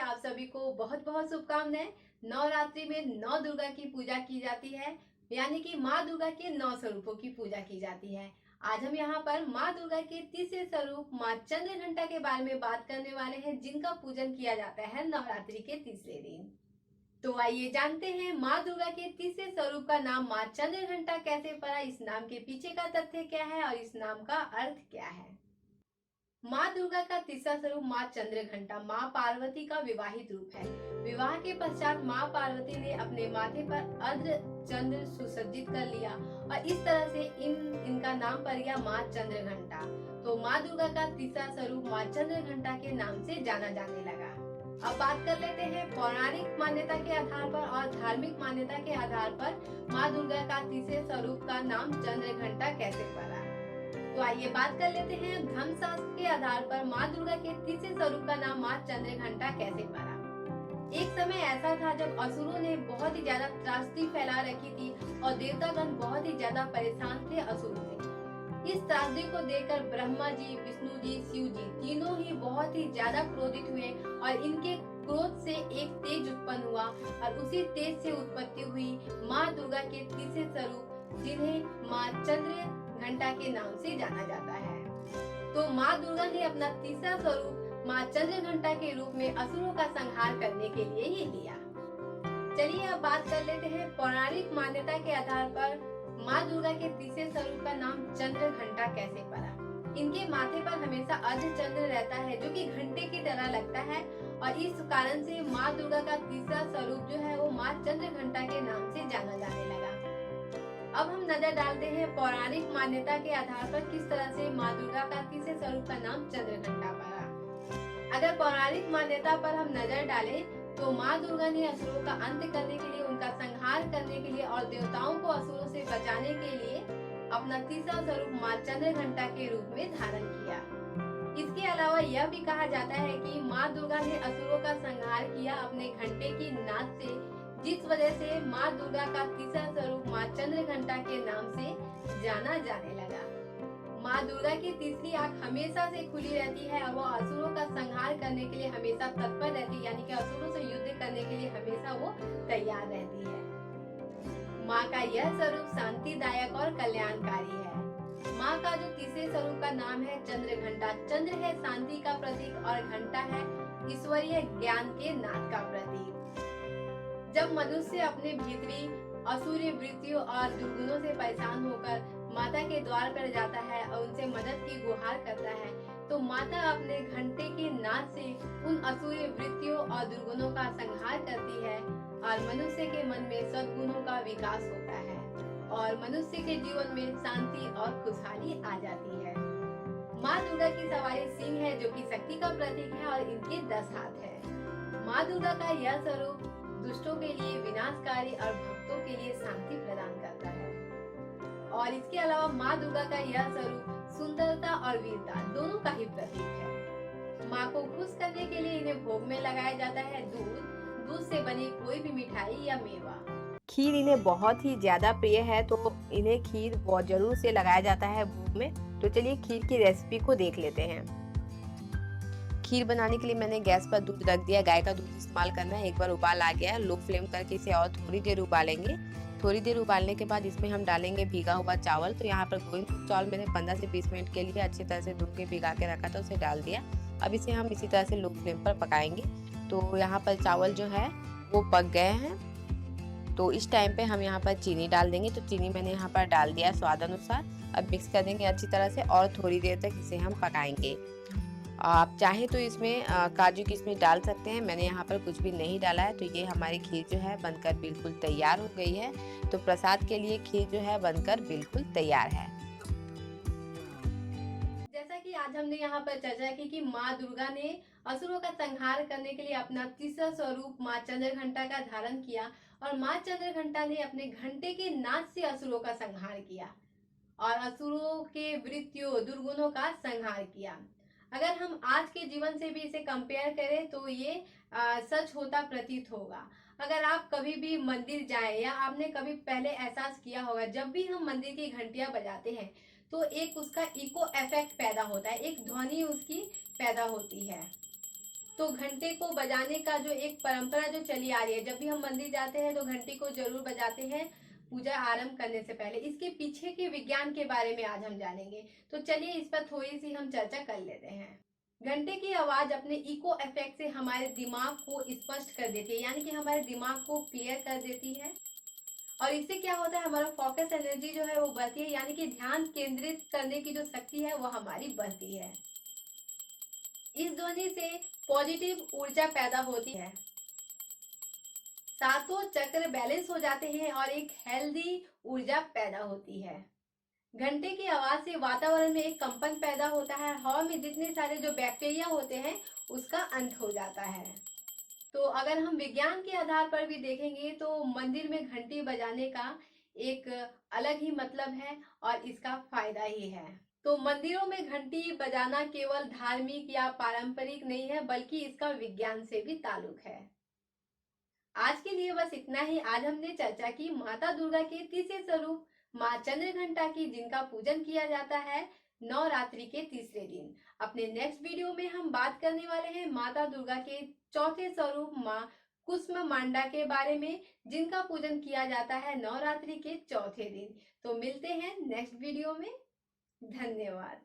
आप सभी को बहुत बहुत शुभकामनाएं। नवरात्रि में नौ दुर्गा की पूजा की जाती है, यानी कि माँ दुर्गा के 9 स्वरूपों की पूजा की जाती है। आज हम यहाँ पर माँ दुर्गा के तीसरे स्वरूप माँ चंद्रघंटा के बारे में बात करने वाले हैं, जिनका पूजन किया जाता है नवरात्रि के तीसरे दिन। तो आइए जानते हैं माँ दुर्गा के तीसरे स्वरूप का नाम माँ चंद्रघंटा कैसे पड़ा, इस नाम के पीछे का तथ्य क्या है और इस नाम का अर्थ क्या है। माँ दुर्गा का तीसरा स्वरूप माँ चंद्रघंटा माँ पार्वती का विवाहित रूप है। विवाह के पश्चात माँ पार्वती ने अपने माथे पर अर्ध चंद्र सुसज्जित कर लिया और इस तरह से इनका नाम पड़ गया माँ चंद्रघंटा। तो माँ दुर्गा का तीसरा स्वरूप माँ चंद्रघंटा के नाम से जाना जाने लगा। अब बात कर लेते हैं पौराणिक मान्यता के आधार पर और धार्मिक मान्यता के आधार पर माँ दुर्गा का तीसरे स्वरूप का नाम चंद्रघंटा कैसे पड़ा। तो आइए बात कर लेते हैं धर्मशास्त्र के आधार पर माँ दुर्गा के तीसरे स्वरूप का नाम माँ चंद्रघंटा कैसे पड़ा। एक समय ऐसा था जब असुरों ने बहुत ही ज्यादा त्रासदी फैला रखी थी और देवतागण बहुत ही ज्यादा परेशान थे असुरों से। इस त्रासदी को देखकर ब्रह्मा जी, विष्णु जी, शिव जी तीनों ही बहुत ही ज्यादा क्रोधित हुए और इनके क्रोध से एक तेज उत्पन्न हुआ और उसी तेज से उत्पत्ति हुई माँ दुर्गा के तीसरे स्वरूप, जिन्हें माँ चंद्रघंटा के नाम से जाना जाता है। तो माँ दुर्गा ने अपना तीसरा स्वरूप माँ चंद्रघंटा के रूप में असुरों का संहार करने के लिए ही लिया। चलिए अब बात कर लेते हैं पौराणिक मान्यता के आधार पर माँ दुर्गा के तीसरे स्वरूप का नाम चंद्रघंटा कैसे पड़ा। इनके माथे पर हमेशा अर्ध चंद्र रहता है, जो कि घंटे की तरह लगता है और इस कारण से माँ दुर्गा का तीसरा स्वरूप जो है वो माँ चंद्रघंटा के नाम से जाना जाने लगा। अब हम नजर डालते हैं पौराणिक मान्यता के आधार पर किस तरह से माँ दुर्गा का तीसरे स्वरूप का नाम चंद्रघंटा पड़ा। अगर पौराणिक मान्यता पर हम नजर डालें तो माँ दुर्गा ने असुरों का अंत करने के लिए, उनका संहार करने के लिए और देवताओं को असुरों से बचाने के लिए अपना तीसरा स्वरूप माँ चंद्रघंटा के रूप में धारण किया। इसके अलावा यह भी कहा जाता है कि माँ दुर्गा ने असुरों का संहार किया अपने घंटे की नाद से, जिस वजह से माँ दुर्गा का तीसरा स्वरूप माँ चंद्रघंटा के नाम से जाना जाने लगा। माँ दुर्गा की तीसरी आंख हमेशा से खुली रहती है और वो असुरों का संहार करने के लिए हमेशा तत्पर रहती है, यानी कि असुरों से युद्ध करने के लिए हमेशा वो तैयार रहती है। माँ का यह स्वरूप शांतिदायक और कल्याणकारी है। माँ का जो तीसरे स्वरूप का नाम है चंद्रघंटा, चंद्र है शांति का प्रतीक और घंटा है ईश्वरीय ज्ञान के नाद का प्रतीक। जब मनुष्य अपने भीतरी असुरी वृत्तियों और दुर्गुणों से परेशान होकर माता के द्वार पर जाता है और उनसे मदद की गुहार करता है, तो माता अपने घंटे के नाद से उन असुरी वृत्तियों और दुर्गुणों का संहार करती है और मनुष्य के मन में सद्गुणों का विकास होता है और मनुष्य के जीवन में शांति और खुशहाली आ जाती है। माँ दुर्गा की सवारी सिंह है, जो कि शक्ति का प्रतीक है और इनके 10 हाथ है। माँ दुर्गा का यह स्वरूप दुष्टों के लिए विनाशकारी और भक्तों के लिए शांति प्रदान करता है। और इसके अलावा माँ दुर्गा का यह स्वरूप सुंदरता और वीरता दोनों का ही प्रतीक है। माँ को खुश करने के लिए इन्हें भोग में लगाया जाता है दूध से बनी कोई भी मिठाई या मेवा। खीर इन्हें बहुत ही ज़्यादा प्रिय है, तो इन्हें खीर बहुत जरूर से लगाया जाता है भोग में। तो चलिए खीर की रेसिपी को देख लेते हैं। खीर बनाने के लिए मैंने गैस पर दूध रख दिया। गाय का दूध इस्तेमाल करना है। एक बार उबाल आ गया है, लो फ्लेम करके इसे और थोड़ी देर उबालेंगे। थोड़ी देर उबालने के बाद इसमें हम डालेंगे भीगा हुआ चावल। तो यहाँ पर गोविंद चावल मैंने 15 से 20 मिनट के लिए अच्छी तरह से धो के भिगा के रखा था, उसे डाल दिया। अब इसे हम इसी तरह से लो फ्लेम पर पकाएंगे। तो यहाँ पर चावल जो है वो पक गए हैं। तो इस टाइम पे हम यहाँ पर चीनी डाल देंगे। तो चीनी मैंने यहाँ पर डाल दिया स्वाद अनुसार। अब मिक्स कर देंगे अच्छी तरह से और थोड़ी देर तक इसे हम पकाएंगे। आप चाहे तो इसमें काजू किशमिश डाल सकते हैं, मैंने यहाँ पर कुछ भी नहीं डाला है। तो ये हमारी खीर जो है बनकर बिल्कुल तैयार हो गई है। तो प्रसाद के लिए खीर जो है बनकर बिल्कुल तैयार है। जैसा कि आज हमने यहाँ पर चर्चा की कि माँ दुर्गा ने असुरों का संहार करने के लिए अपना तीसरा स्वरूप माँ चंद्रघंटा का धारण किया और माँ चंद्रघंटा ने अपने घंटे के नाद से असुरों का संहार किया और असुरों के वृत्तियों दुर्गुणों का संहार किया। अगर हम आज के जीवन से भी इसे कंपेयर करें तो ये सच होता प्रतीत होगा। अगर आप कभी भी मंदिर जाएं या आपने कभी पहले एहसास किया होगा, जब भी हम मंदिर की घंटियां बजाते हैं तो एक उसका इको इफेक्ट पैदा होता है, एक ध्वनि उसकी पैदा होती है। तो घंटे को बजाने का जो एक परंपरा जो चली आ रही है, जब भी हम मंदिर जाते हैं तो घंटी को जरूर बजाते हैं पूजा आरंभ करने से पहले। इसके पीछे के विज्ञान के बारे में आज हम जानेंगे। तो चलिए इस पर थोड़ी सी हम चर्चा कर लेते हैं। घंटे की आवाज अपने इको इफेक्ट से हमारे दिमाग को स्पष्ट कर देती है, यानी कि हमारे दिमाग को क्लियर कर देती है। और इससे क्या होता है, हमारा फोकस एनर्जी जो है वो बढ़ती है, यानी कि ध्यान केंद्रित करने की जो शक्ति है वो हमारी बढ़ती है। इस ध्वनि से पॉजिटिव ऊर्जा पैदा होती है, सातों चक्र बैलेंस हो जाते हैं और एक हेल्दी ऊर्जा पैदा होती है। घंटे की आवाज से वातावरण में एक कंपन पैदा होता है, हवा में जितने सारे जो बैक्टीरिया होते हैं उसका अंत हो जाता है। तो अगर हम विज्ञान के आधार पर भी देखेंगे तो मंदिर में घंटी बजाने का एक अलग ही मतलब है और इसका फायदा ही है। तो मंदिरों में घंटी बजाना केवल धार्मिक या पारंपरिक नहीं है, बल्कि इसका विज्ञान से भी ताल्लुक है। आज के लिए बस इतना ही। आज हमने चर्चा की माता दुर्गा के तीसरे स्वरूप माँ चंद्रघंटा की, जिनका पूजन किया जाता है नवरात्रि के तीसरे दिन। अपने नेक्स्ट वीडियो में हम बात करने वाले हैं माता दुर्गा के चौथे स्वरूप माँ कुसुमांडा के बारे में, जिनका पूजन किया जाता है नवरात्रि के चौथे दिन। तो मिलते हैं नेक्स्ट वीडियो में। धन्यवाद।